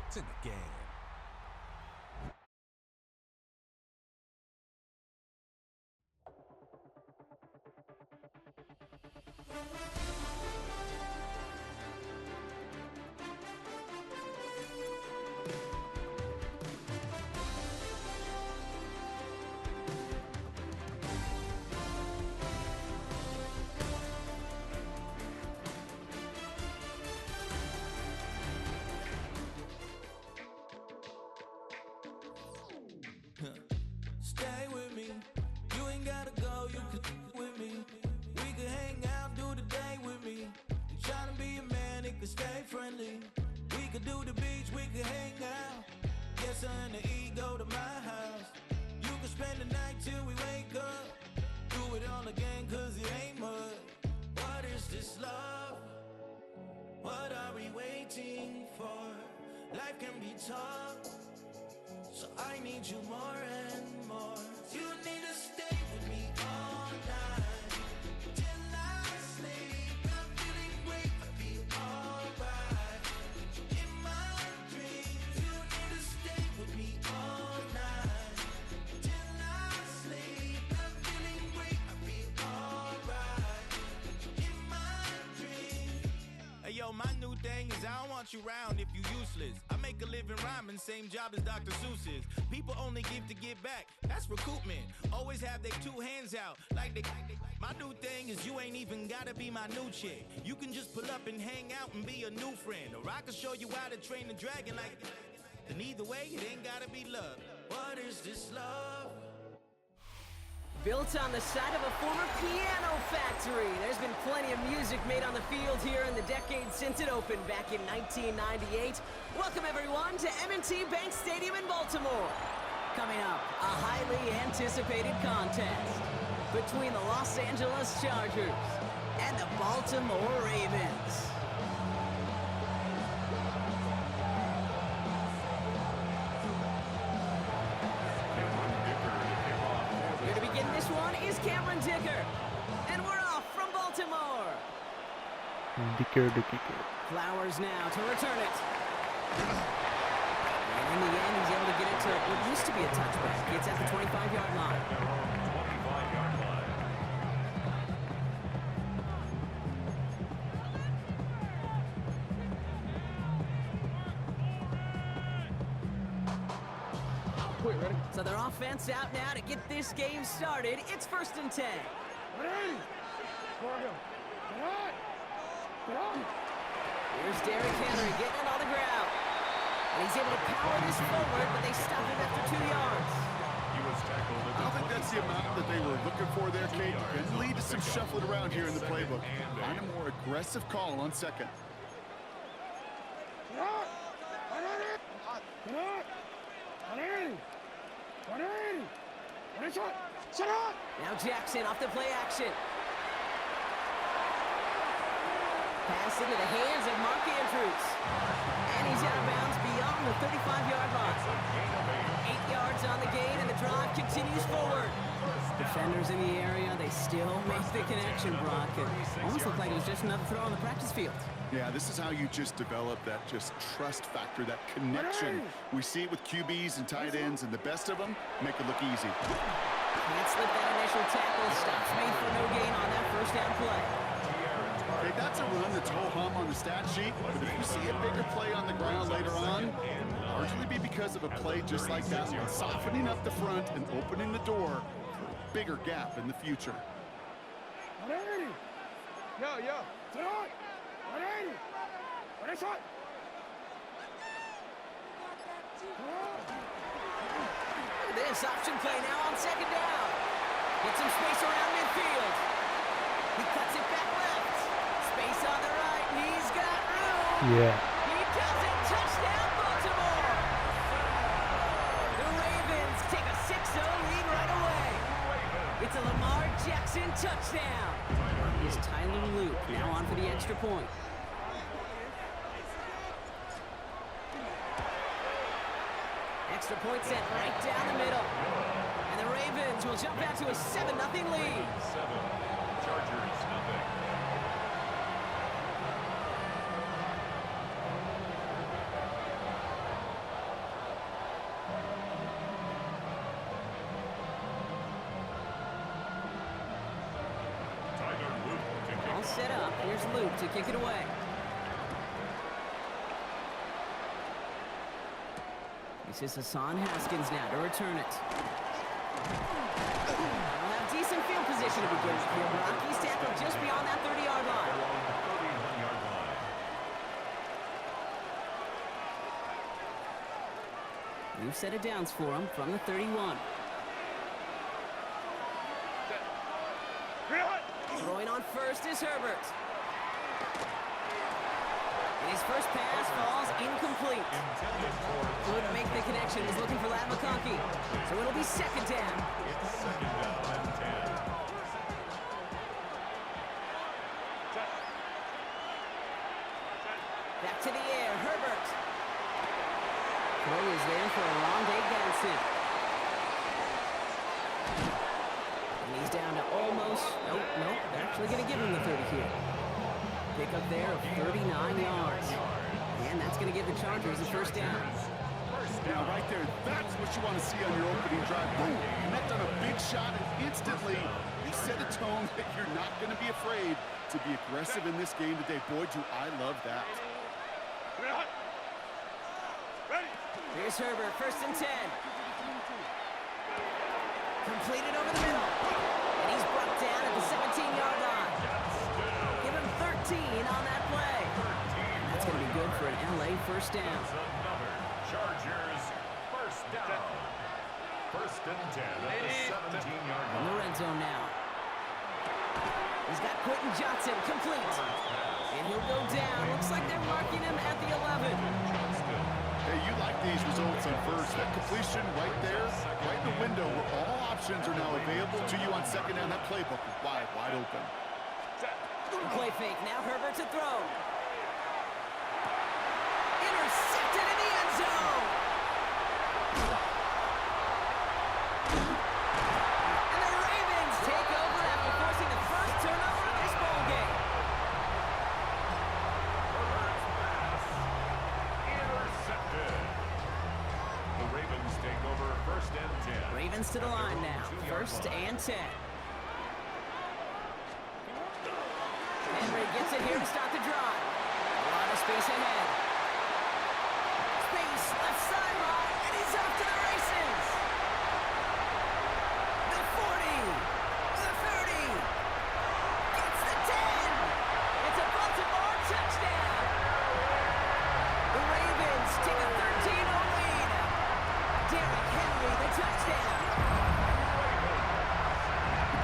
It's in the game. Stay with me, you ain't gotta go, you could with me. We could hang out, do the day with me. And tryna be a man, it could stay friendly. We could do the beach, we could hang out. Yes, her and the E go to my house. You could spend the night till we wake up. Do it all again, cause it ain't mud. What is this love? What are we waiting for? Life can be tough, so I need you more and more. You need to stay with me all night till I sleep. I'm feeling great, I'll be alright. In my dreams, you need to stay with me all night till I sleep. I'm feeling great, I'll be alright. In my dreams. Hey yo, my new thing is I don't want you round if you useless. I make a living rhyming, same job as Dr. Seuss's. People only give to give back, that's recoupment. Always have their two hands out, like they. My new thing is you ain't even gotta be my new chick. You can just pull up and hang out and be a new friend. Or I can show you how to train the dragon like. And either way, it ain't gotta be love. What is this love? Built on the side of a former piano factory, there's been plenty of music made on the field here in the decade since it opened back in 1998. Welcome everyone to M&T Bank Stadium in Baltimore. Coming up, a highly anticipated contest between the Los Angeles Chargers and the Baltimore Ravens. Here to begin this one is Cameron Dicker. And we're off from Baltimore. Dicker the kicker. Flowers now to return it. And in the end, he's able to get it to what used to be a touchback. It's at the 25-yard line. 25-yard line. So their offense out now to get this game started. It's 1st and 10. Here's Derrick Henry getting it on the ground. And he's able to power this forward, but they stop him after 2 yards. He was tackled at I don't think that's the amount that they were looking for there, Kate. Can lead to some shuffling around here in the playbook. Find a more aggressive call on second. Now Jackson off the play action. Pass into the hands of Mark Andrews. And he's out of bounds beyond the 35-yard line. 8 yards on the gain, and the drive continues forward. Defenders in the area, they still make the connection, Brock. It almost looked like it was just another throw on the practice field. Yeah, this is how you just develop that just trust factor, that connection. We see it with QBs and tight ends, and the best of them make it look easy. Can't slip that initial tackle. Stops made for no gain on that first down play. Okay, that's a run that's ho-hum on the stat sheet, but if you see a bigger play on the ground later on, it'll largely be because of a play just like that one, softening up the front and opening the door for a bigger gap in the future. This option play now on 2nd down. Get some space around midfield. He cuts it back left. Space on the right. He's got room. Yeah. He does it. Touchdown, Baltimore. The Ravens take a 6-0 lead right away. It's a Lamar Jackson touchdown. Is Tyler Luke now on for the extra point. Extra point set right down the middle. And the Ravens will jump out to a 7-0 lead. 7, Chargers, nothing. set up. Here's Luke to kick it away. This is Hassan Haskins now to return it. They'll have decent field position to begin with here. Rocky's tackled just beyond that 30-yard line. Along the 31-yard line. New set of downs for him from the 31. Throwing on first is Herbert. And his first pass falls incomplete. Intended for Couldn't make the connection. He's looking for Lat McConkey. So it'll be second down. it's second down and 10. Back to the air, Herbert. Throw is there for a long day Gadsden. And he's down to almost, nope, they're actually going to give him the 30 here. Pick up there of 39 yards. And that's going to give the Chargers a first down. Now, right there, that's what you want to see on your opening drive. Boom, connect on a big shot, and instantly you set a tone that you're not going to be afraid to be aggressive in this game today. Boy, do I love that. Here's Herbert, first and 10. Completed over the middle. And he's brought down at the 17-yard line. Give him 13 on that play. And that's going to be good for an LA first down. It's another Chargers first down. First and 10 at the 17-yard In the line. red zone now. He's got Quentin Johnson complete. And he'll go down. Looks like they're marking him at the 11. Hey, you like these results on first. That completion right there, right in the window where all options are now available to you on second down. That playbook is wide open. Play fake. Now Herbert to throw. Intercepted in the end zone. And the Ravens take over after forcing the first turnover of this ball game. Intercepted. The Ravens take over first and 10. Ravens to the line now. First and 10. Henry gets it here to start the drive. A lot of space ahead. Space, left sideline, and he's off to the races. The 40, the 30, gets the 10. It's a Baltimore touchdown. The Ravens take a 13-0 lead. Derrick Henry, the touchdown.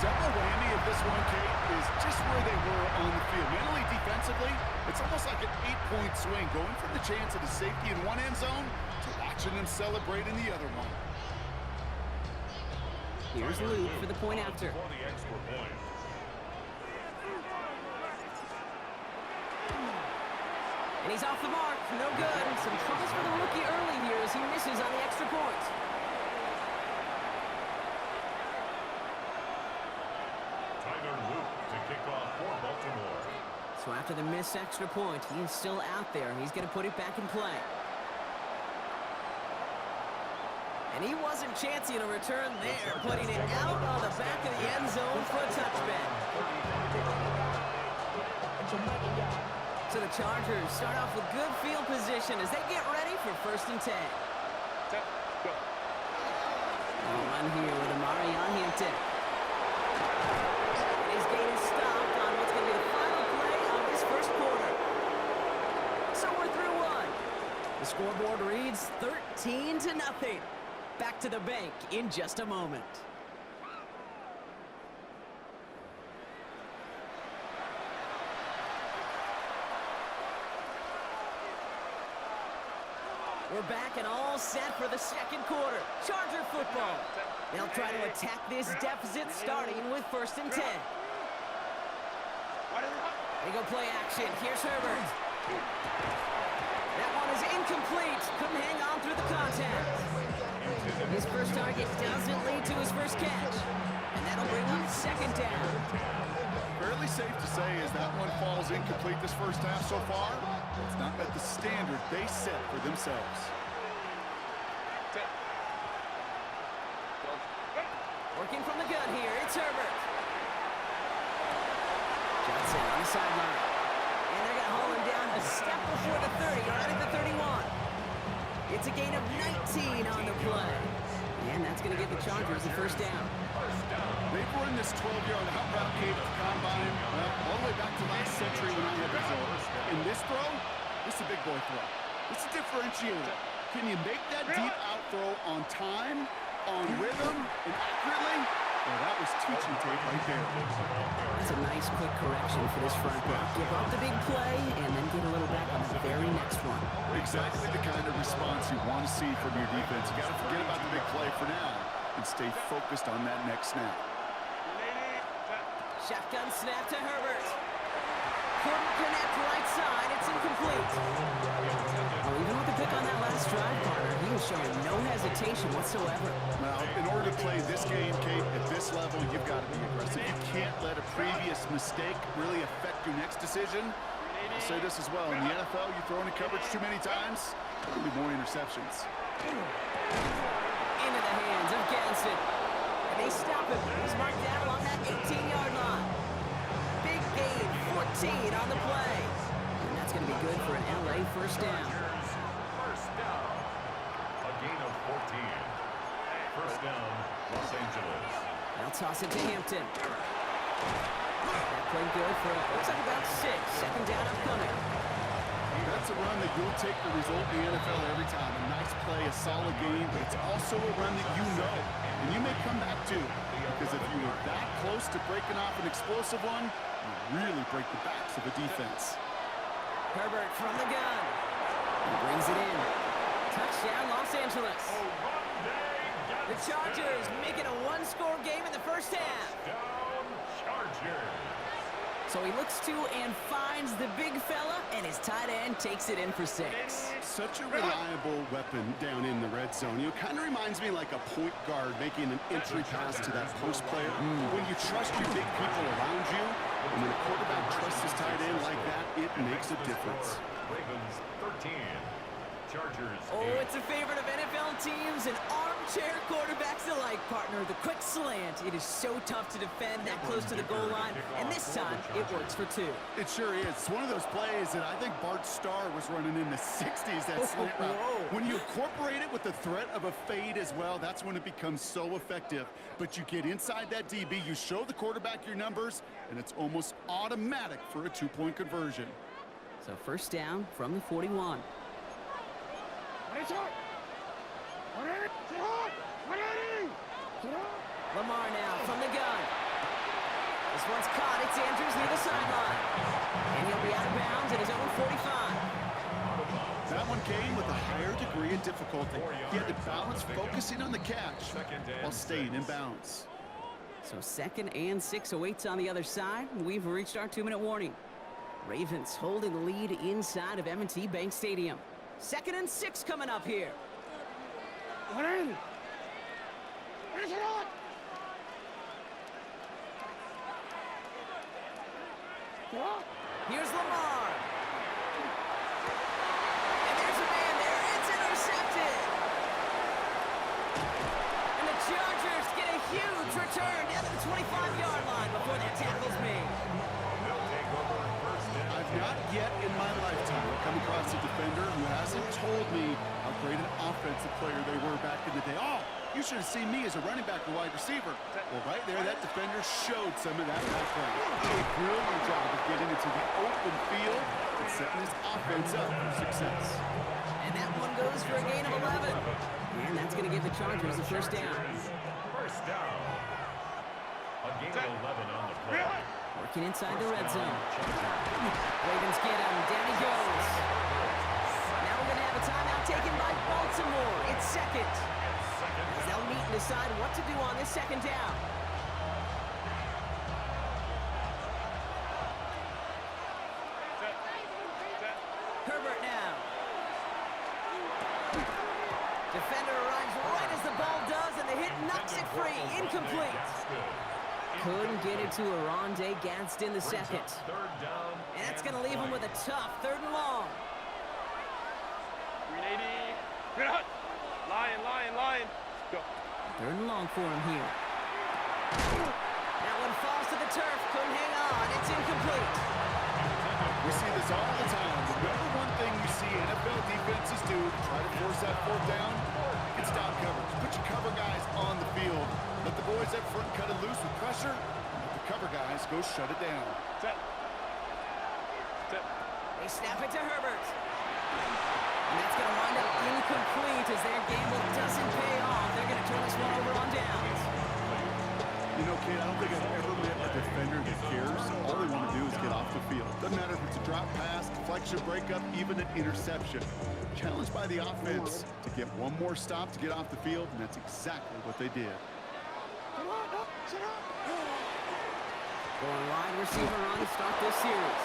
Double whammy of this one, Kate, is just where they were on the field. Mentally, defensively, it's almost like an 8-point swing, going from the chance of the safety in one end zone to watching them celebrate in the other one. Here's Luke for the point after. For the extra point. And he's off the mark. No good. Some troubles for the rookie early here as he misses on the extra point. Tyler Luke to kick off for Baltimore. So after the missed extra point, he is still out there. He's going to put it back in play. And he wasn't chancing a return there, putting it out on the back of the end zone for a touchback. So the Chargers start off with good field position as they get ready for first and 10. A run here with Amari on Hampton. And his gain is stopped on what's going to be the final play of this first quarter. So we're through one. The scoreboard reads 13-0. Back to the bank in just a moment. We're back and all set for the second quarter. Charger football. They'll try to attack this deficit starting with first and 10. They go play action. Here's Herbert. That one is incomplete. Couldn't hang on through the contact. His first target doesn't lead to his first catch. And that'll bring up second down. Fairly safe to say as that one falls incomplete this first half so far, it's not met the standard they set for themselves. Working from the gun here, it's Herbert. Johnson on the sideline. And they're going to haul him down a step before the 30, right at the 31. It's a gain of 19 on the play. And that's going to give the Chargers the first down. They've run this 12-yard out route cave at the combine, well, all the way back to last century when I had the result. In this throw, this is a big boy throw. It's a differentiator. Can you make that deep out throw on time, on rhythm, and accurately? Well, that was teaching tape right there. That's a nice quick correction for this front block. Give up the big play and then get a little back on the very next one. Exactly the kind of response you want to see from your defense. You got to forget about the big play for now and stay focused on that next snap. Shotgun snap to Herbert. Couldn't connect right side. It's incomplete. Well, even with the pick on that last drive, partner, he was showing no hesitation whatsoever. Well, in order to play this game, Kate, at this level, you've got to be aggressive. You can't let a previous mistake really affect your next decision. I'll say this as well. In the NFL, you throw into coverage too many times, there'll be more interceptions. Into the hands of Gadsden. And they stop him. He's marked down along that 18-yard line. Big gain, 14 on the play. And that's going to be good for an LA first down. First down. A gain of 14. First down, Los Angeles. They'll toss it to Hampton. That played good for, looks like about 6. Second down upcoming. That's a run that you'll take the result in the NFL every time. A nice play, a solid game, but it's also a run that you know. And you may come back to, because if you were that close to breaking off an explosive one, you really break the backs of the defense. Herbert from the gun. He brings it in. Touchdown, Los Angeles. The Chargers making a one-score game in the first half. Down, Chargers. So he looks to and finds the big fella, and his tight end takes it in for 6. Such a reliable weapon down in the red zone. You know, kind of reminds me like a point guard making an entry pass to that post player. When you trust your big people around you, and when a quarterback trusts his tight end like that, it makes a difference. Ravens 13. Chargers. Oh, 8. it's a favorite of NFL teams and armchair quarterbacks alike, partner. The quick slant. It is so tough to defend that close to the goal line, and this time it works for 2. It sure is. It's one of those plays that I think Bart Starr was running in the 60s, that slant route. When you incorporate it with the threat of a fade as well, that's when it becomes so effective. But you get inside that DB, you show the quarterback your numbers, and it's almost automatic for a 2-point conversion. So first down from the 41. Lamar now from the gun. This one's caught. It's Andrews near the sideline. And he'll be out of bounds at his own 45. That one came with a higher degree of difficulty. He had to balance focusing on the catch while staying in bounds. So 2nd and 6 awaits on the other side. We've reached our 2-minute warning. Ravens holding the lead inside of M&T Bank Stadium. 2nd and 6 coming up here. Here's Lamar. And there's a man there. It's intercepted. And the Chargers get a huge return down to the 25-yard line before that tackle's made. They'll take over first down. I've not yet in my lifetime come across a defender who hasn't told me how great an offensive player they were back in the day. Oh, you should have seen me as a running back or wide receiver. Well, right there, that defender showed some of that background. A brilliant job of getting into the open field and setting his offense up for success. And that one goes for a gain of 11. And that's going to give the Chargers the first down. First down. A gain of 11 on the play. Working inside the red zone. Ravens get him. Down he goes. Now we're going to have a timeout taken by Baltimore. It's 2nd. As they'll meet and decide what to do on this 2nd down. Herbert now. Defender arrives right as the ball does, and the hit knocks it free. Incomplete. Couldn't get it to Aronde Gadsden the 2nd. And that's going to leave him with a tough 3rd and long. 380. Lion. Go. 3rd and long for him here. That one falls to the turf. Couldn't hang on. It's incomplete. see NFL defenses do to try to force that fourth down. It's down coverage. Put your cover guys on the field. Let the boys up front cut it loose with pressure. Let the cover guys go shut it down. Set. Set. They snap it to Herbert. And that's going to wind up incomplete as their gamble doesn't pay off. They're going to turn this one over on downs. You know, Kate, I don't think I've ever met a defender that cares. All they want to do is get off the field. Doesn't matter if it's a drop pass, deflection, breakup, even an interception. Challenged by the offense to get one more stop to get off the field, and that's exactly what they did. Going wide receiver run to start this series.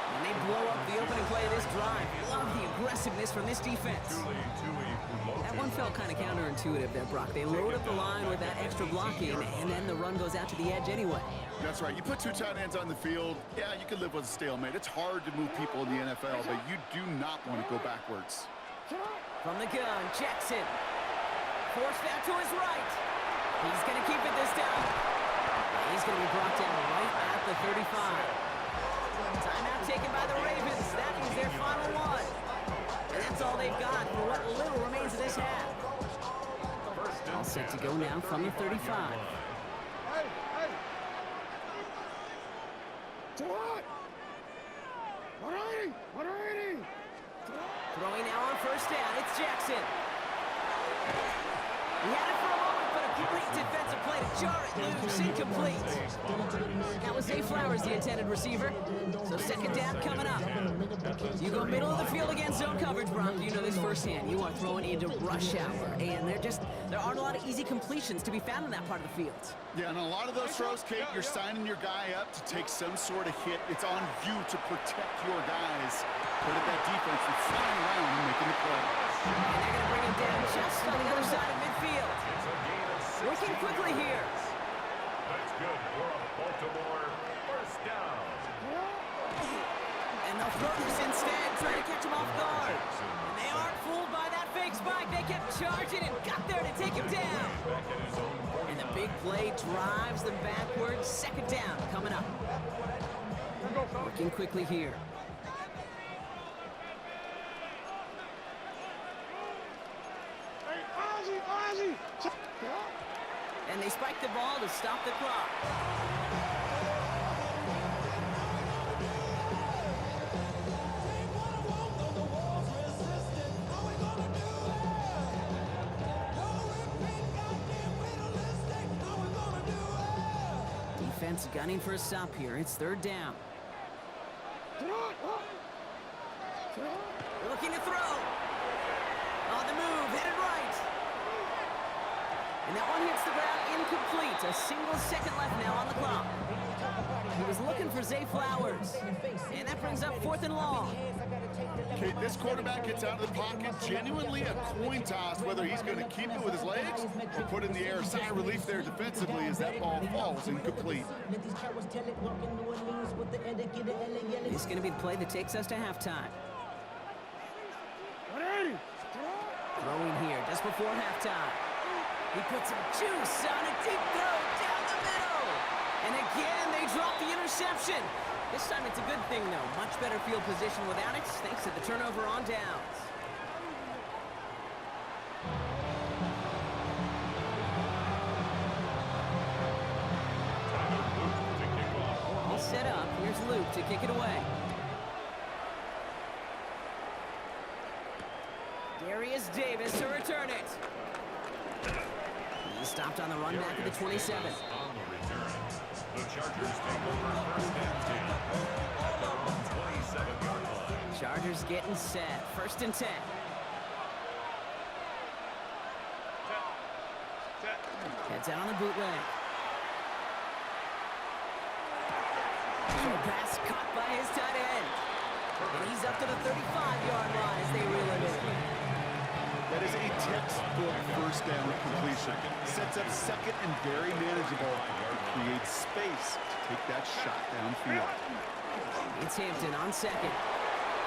And they blow up the opening play of this drive. Love the aggressiveness from this defense. That one felt kind of counterintuitive there, Brock. They load up the line with that extra blocking, and then the run goes out to the edge anyway. That's right. You put two tight ends on the field, yeah, you can live with a stalemate. It's hard to move people in the NFL, but you do not want to go backwards. From the gun, Jackson. Forced that to his right. He's going to keep it this time. And he's going to be brought down right at the 35. Timeout taken by the Ravens. That is their final one. And that's all they've got for what little remains of this half. All set to go now from the 35. Throwing now on first down. It's Jackson. He had it for a moment, but a great defensive play to jar it loose, incomplete. That was Zay Flowers, the intended receiver. So second down coming up. You go middle of the field against zone coverage, Brock. You know this firsthand. You are throwing into rush hour, and there aren't a lot of easy completions to be found in that part of the field. Yeah, and a lot of those throws, Kate, you're signing your guy up to take some sort of hit. It's on you to protect your guys. Put at that defense that's flying around and making the play. And they're going to bring him down just on the other side of midfield. Working quickly here. That's good for a Baltimore first down. And they'll throw this instead, trying to catch him off guard. And they aren't fooled by that fake spike. They kept charging and got there to take him down. And the big play drives them backwards. Second down coming up. Working quickly here. And they spike the ball to stop the clock. Defense gunning for a stop here. It's third down. Looking to throw. On the move, headed right. And that one hits the ground incomplete. A single second left now on the clock. He was looking for Zay Flowers. And that brings up fourth and long. Okay, this quarterback gets out of the pocket, genuinely a coin toss, whether he's going to keep it with his legs or put it in the air. Sigh of relief there defensively as that ball falls incomplete. This is going to be the play that takes us to halftime. Throwing here just before halftime. He puts some juice on a deep throw down the middle. And again, they drop the interception. This time it's a good thing, though. Much better field position without it, thanks to the turnover on downs. All set up. Here's Luke to kick it away. Darius Davis to return it. He's stopped on the run back at the 27. On the return, the Chargers take over first and 10 at their own 27-yard line. Chargers getting set. First and 10. Heads out on the bootleg. Short pass caught by his tight end. And he's up to the 35-yard line as they reel him in. That is a textbook first down completion. Sets up second and very manageable. It creates space to take that shot downfield. It's Hampton on second.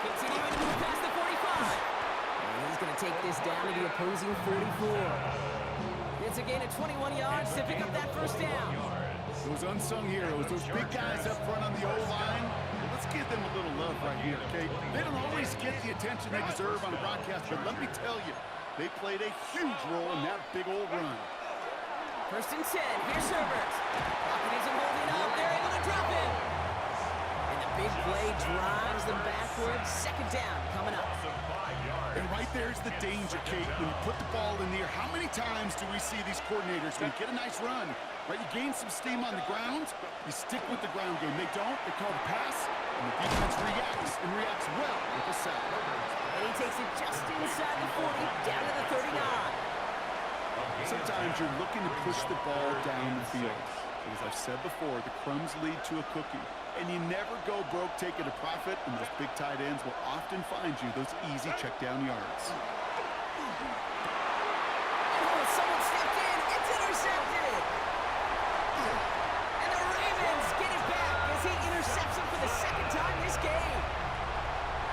Continuing to move past the 45. And he's going to take this down to the opposing 44. It's a gain of 21 yards to pick up that first down. Those unsung heroes, those big guys up front on the O-line. Let's give them a little love right here, okay? They don't always get the attention they deserve on the broadcast, but let me tell you, they played a huge role in that big old run. 1st and 10. Here's Herbert. Pocket isn't holding up. They're able to drop it. And the big play drives them backwards. 2nd down coming up. And right there's the danger, Kate. When you put the ball in the air, how many times do we see these coordinators, when you get a nice run, right, you gain some steam on the ground, you stick with the ground game. They don't, they call the pass, and the defense reacts well with a sack. And he takes it just inside the 40, down to the 39. Sometimes you're looking to push the ball down the field. As I've said before, the crumbs lead to a cookie. And you never go broke taking a profit, and those big tight ends will often find you those easy check down yards. Oh, someone stepped in. It's intercepted. And the Ravens get it back as he intercepts him for the 2nd time this game.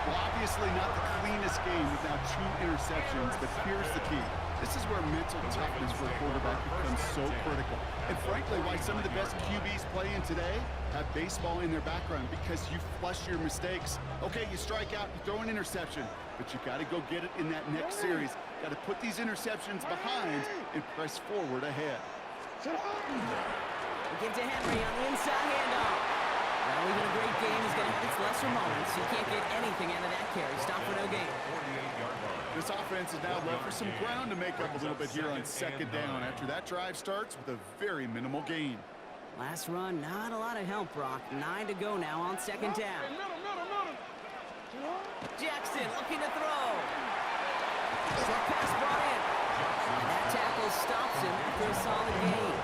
Well, obviously not the cleanest game with now 2 interceptions, but here's the key. This is where mental toughness for a quarterback becomes so critical. And frankly, why some of the best QBs playing today have baseball in their background, because you flush your mistakes. Okay, you strike out, you throw an interception, but you got to go get it in that next series. Got to put these interceptions behind and press forward ahead. Give to Henry on the inside handoff. Well, even a great game is going to have its lesser moments. You can't get anything out of that carry. Stop for no gain. This offense is now left for some ground to make up a little bit here on 2nd down after that drive starts with a very minimal gain. Last run, not a lot of help, Brock. 9 to go now on 2nd down. Jackson looking to throw. Short pass brought in. And that tackle stops him after a solid gain.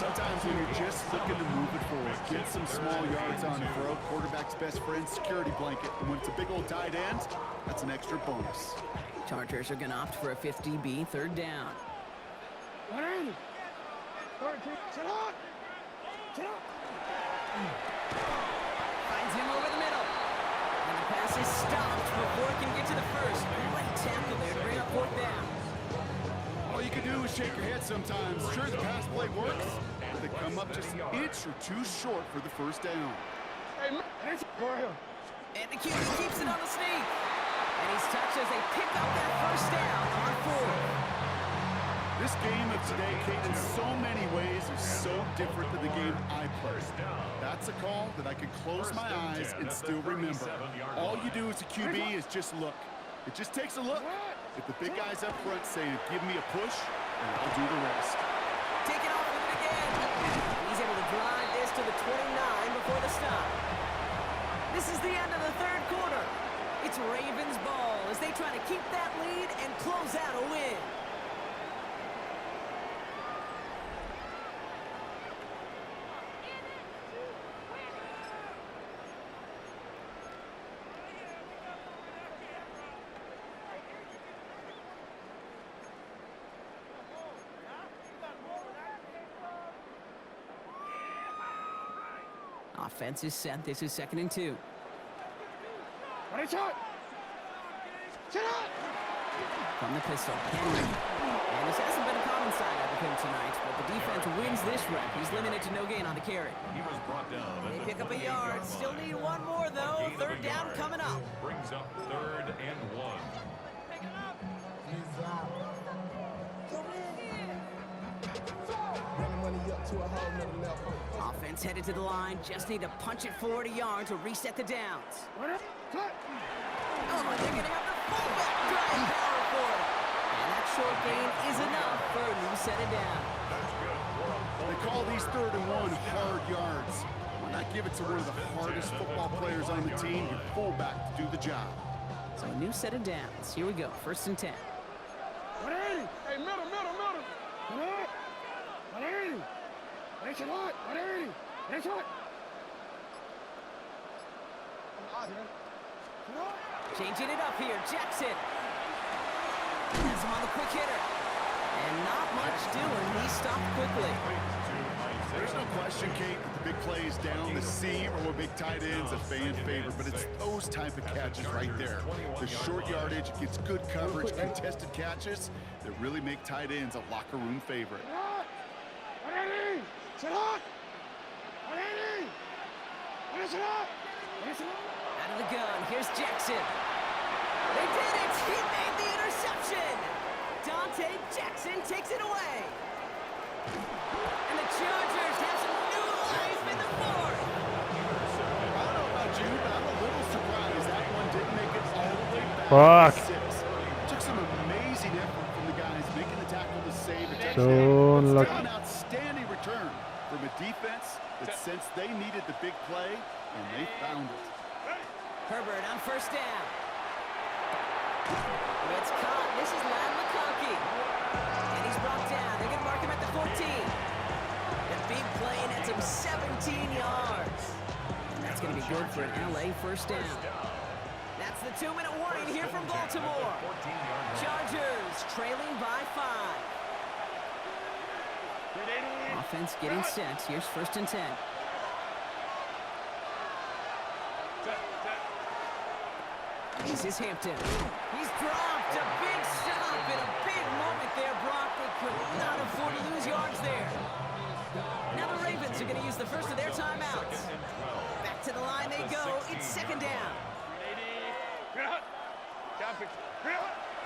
Sometimes when you're just looking to move it forward, get some small yards on the throw, quarterback's best friend, security blanket. And when it's a big old tight end, that's an extra bonus. Chargers are going to opt for a 50-B 3rd down. Finds him over the middle. And the pass is stopped before it can get to the 1st. Great tackle there to bring up 4th down. All you can do is shake your head sometimes. Sure, the pass play works, but they come up just an inch or 2 short for the 1st down. And the QB keeps it on the sneak. And he's touched as they pick up that 1st down on 4th. This game of today, Kate, in so many ways is so different than the game I played. That's a call that I can close my eyes and still remember. All you do as a QB is just look. It just takes a look. If the big guy's up front saying, give me a push, and I'll do the rest. Take it off with it again. He's able to drive this to the 29 before the stop. This is the end of the 3rd quarter. It's Ravens ball as they try to keep that lead and close out a win. Offense is set. This is 2nd and 2. From the pistol, Henry. And this hasn't been a common sight out of him tonight, but the defense wins this rep. He's limited to no gain on the carry. He was brought down. They pick up a yard. Still need 1 more, though. 3rd down coming up. Brings up 3rd and 1. Offense headed to the line. Just need to punch it forward a yard to reset the downs. Oh, they're going to have the fullback drive power for it. And that short gain is enough for a new set of downs. They call these 3rd and 1 hard yards. Why not give it to one of the hardest football players on the team, your fullback, to do the job? So a new set of downs. Here we go. 1st and 10. Hey, middle. Changing it up here. Jackson. Has him on the quick hitter. And not much doing. He stopped quickly. There's no question, Kate, that the big plays down the seam or big tight ends a fan favorite, but it's those type of catches right there. The short yardage, it gets good coverage, contested catches that really make tight ends a locker room favorite. Out of the gun. Here's Jackson. They did it! He made the interception! Dante Jackson takes it away. And the Chargers have some new life in the fourth. I don't know about you, but I'm a little surprised that one didn't make it all the way back Fuck. to 6. Took some amazing effort from the guys making the tackle to save a touchdown. So But unlucky. still an outstanding return from a defense that sensed they needed the big play, and they found it. Herbert on first down. It's caught. This is Lad McConkey. And he's brought down. They're going to mark him at the 14. The big play nets him 17 yards. And that's going to be good for an LA first down. That's the 2-minute warning here from Baltimore. Chargers trailing by 5. Offense getting set. Here's 1st and 10. This is Hampton. He's dropped a big stop in a big moment there, Brock. They could not afford to lose yards there. Now the Ravens are going to use the first of their timeouts. Back to the line they go. It's 2nd down.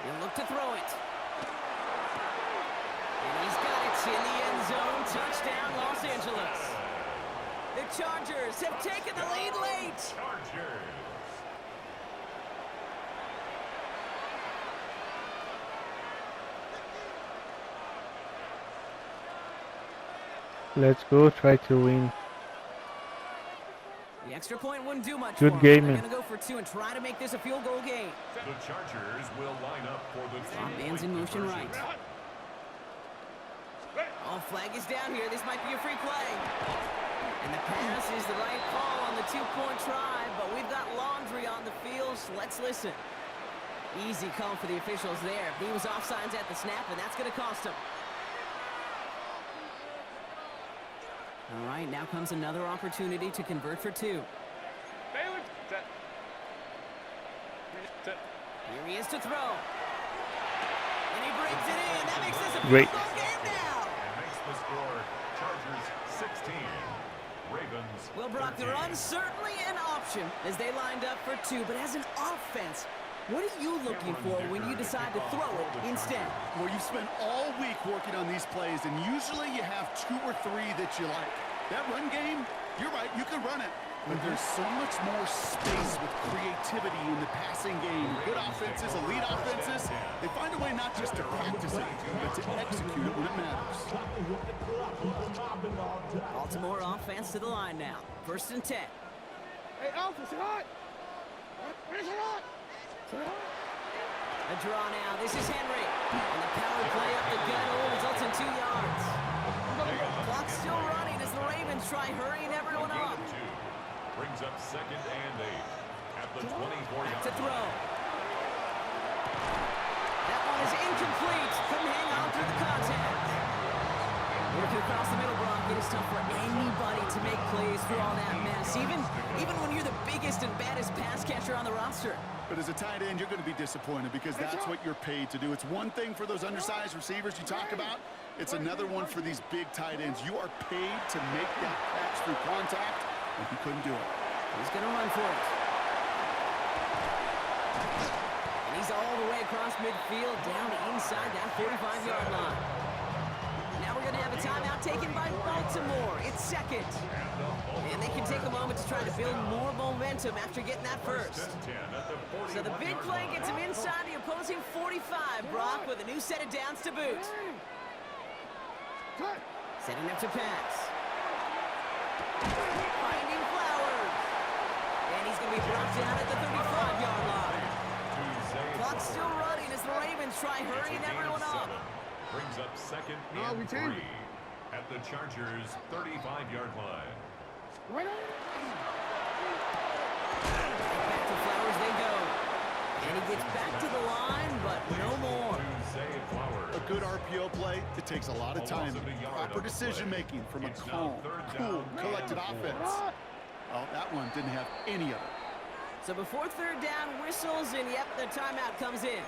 He'll look to throw it. And he's got it in the end zone. Touchdown, Los Angeles. The Chargers have taken the lead late. Chargers. Let's go, try to win. The extra point wouldn't do much Good for game, them. man. They're going to go for 2 and try to make this a field goal game. The Chargers will line up for the Man's in motion right. Oh, flag is down here. This might be a free play. And the pass is the right call on the 2-point try, but we've got laundry on the field, so let's listen. Easy call for the officials there. He was offsides at the snap, and that's going to cost him. All right, now comes another opportunity to convert for 2. Here he is to throw. And he brings it in. That makes this a Great. field goal game now. and makes the score Chargers 16, Ravens. Well, Brock, the 13. run certainly an option as they lined up for 2, but as an offense, what are you looking for when you decide to throw it instead? Well, you've spent all week working on these plays, and usually you have 2 or 3 that you like. That run game, you're right, you can run it. But there's so much more space with creativity in the passing game. Good offenses, elite offenses, they find a way not just to practice it, but to execute it when it matters. Baltimore offense to the line now. 1st and 10. Hey, Alpha, say hi. Say hi. A draw now. This is Henry. And the power play up the gut results in 2 yards. Clock still running as the Ravens try hurrying everyone up. Brings up 2nd and 8 at the 24-yard Back to throw. line. That one is incomplete. Couldn't hang on through the contact. Working across the middle, Brock. It is tough for anybody to make plays through all that mess, even when you're the biggest and baddest pass catcher on the roster. But as a tight end, you're going to be disappointed because that's what you're paid to do. It's one thing for those undersized receivers you talk about. It's another one for these big tight ends. You are paid to make that catch through contact, and he couldn't do it. He's going to run for it. And he's all the way across midfield, down inside that 45-yard line. Now we're going to have a timeout taken by Baltimore. It's 2nd. And they can take a moment to try to build more momentum after getting that first. So the big play gets him inside the opposing 45, Brock, with a new set of downs to boot. Setting up to pass. Finding Flowers. And he's going to be brought down at the 35-yard line. Clock still running as the Ravens try hurrying everyone up. Brings up 2nd and 3 at the Chargers 35-yard line. Back to Flowers they go. And he gets back to the line, but no more. A good RPO play, it takes a lot of time. Proper decision-making from a calm, cool, collected offense. Oh, that one didn't have any of it. So before 3rd down whistles, and yep, the timeout comes in.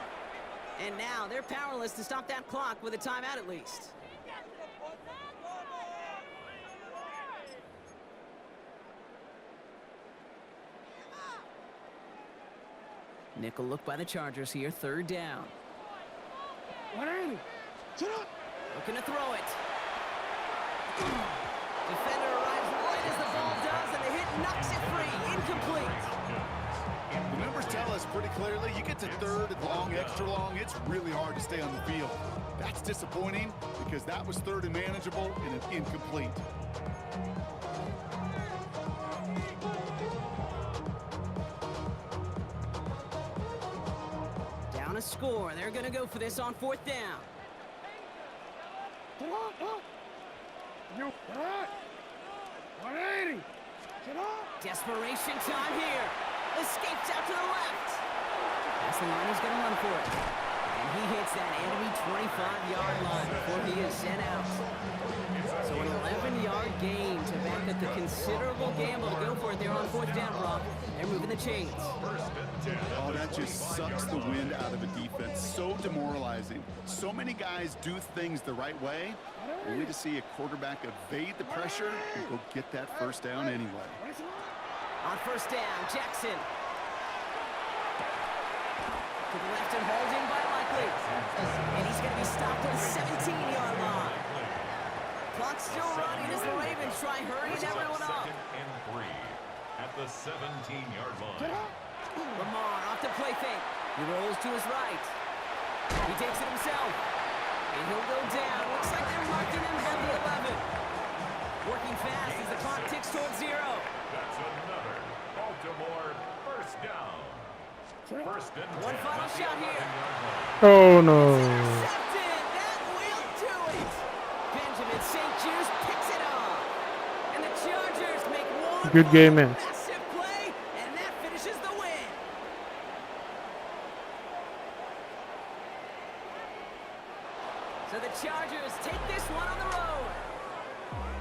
And now they're powerless to stop that clock with a timeout at least. Nickel look by the Chargers here, 3rd down. 180. Sit up. Looking to throw it. Defender arrives right as the ball does, and the hit knocks it free. Incomplete. The numbers tell us pretty clearly, you get to 3rd and long, extra long, it's really hard to stay on the field. That's disappointing because that was 3rd and manageable and an incomplete. Down a score. They're going to go for this on 4th down. Sit up. Up. You. All right. 180. Sit up. Desperation time here. Escapes out to the left. That's the line. He's going to run for it. And he hits that enemy 25-yard line before he is sent out. So an 11-yard gain to back up the considerable gamble to go for it there on 4th down, Brock. They're moving the chains. Oh, that just sucks the wind out of a defense. So demoralizing. So many guys do things the right way, only to see a quarterback evade the pressure and go get that 1st down anyway. On 1st down, Jackson. To the left and holding by Likely. And he's going to be stopped at the 17-yard line. Clock still running as the Ravens try hurrying everyone up. 2nd and 3 at the 17-yard line. Lamar off the play fake. He rolls to his right. He takes it himself. And he'll go down. Looks like they're marking him at the 11. Working fast as the clock ticks towards 0. That's another Baltimore 1st down. 1st and 10. One final shot here. Oh no. Intercepted. That will do it. Benjamin St. Juice picks it off. And the Chargers make one Good game, man. massive play, and that finishes the win. So the Chargers take this one on the road.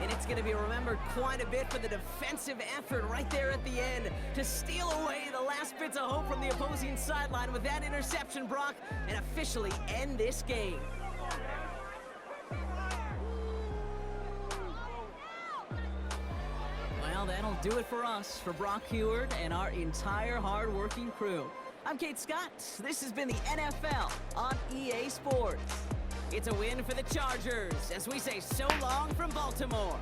And it's going to be remembered quite a bit for the defensive effort right there at the end to steal away the last bits of hope from the opposing sideline with that interception, Brock, and officially end this game. Well, that'll do it for us, for Brock Heward and our entire hard-working crew. I'm Kate Scott. This has been the NFL on EA Sports. It's a win for the Chargers as we say so long from Baltimore.